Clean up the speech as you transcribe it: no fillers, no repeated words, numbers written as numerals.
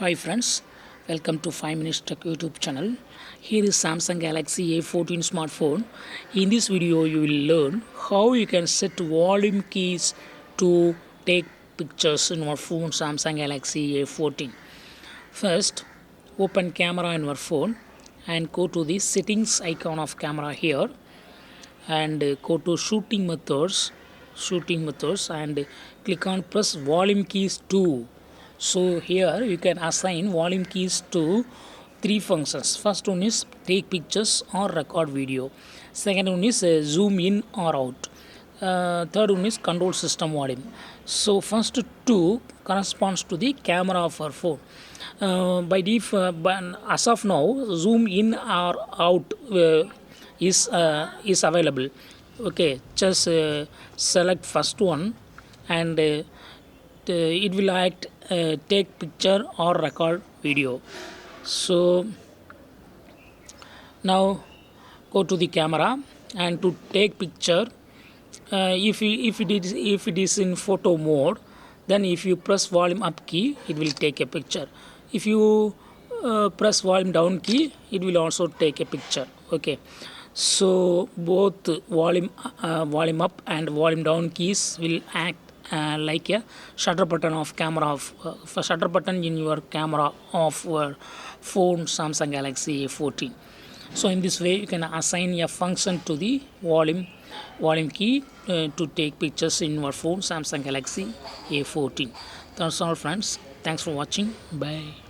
Hi friends, welcome to 5 Minutes Tech YouTube channel. Here is Samsung Galaxy A14 smartphone. In this video you will learn how you can set volume keys to take pictures in your phone Samsung Galaxy A14. First, open camera in your phone and go to the settings icon of camera here and go to shooting methods and click on press volume keys 2. So here you can assign volume keys to three functions. First one is take pictures or record video. Second one is zoom in or out. Third one is control system volume. So first two corresponds to the camera of our phone. As of now, zoom in or out is available. Okay, just select first one and it will act take picture or record video. So now go to the camera and to take picture, if it is in photo mode, then if you press volume up key it will take a picture. If you press volume down key it will also take a picture. Okay, so both volume up and volume down keys will act like a shutter button of camera of shutter button in your camera of your phone Samsung Galaxy A14. So in this way you can assign a function to the volume key to take pictures in your phone Samsung Galaxy A14. That's all friends. Thanks for watching. Bye.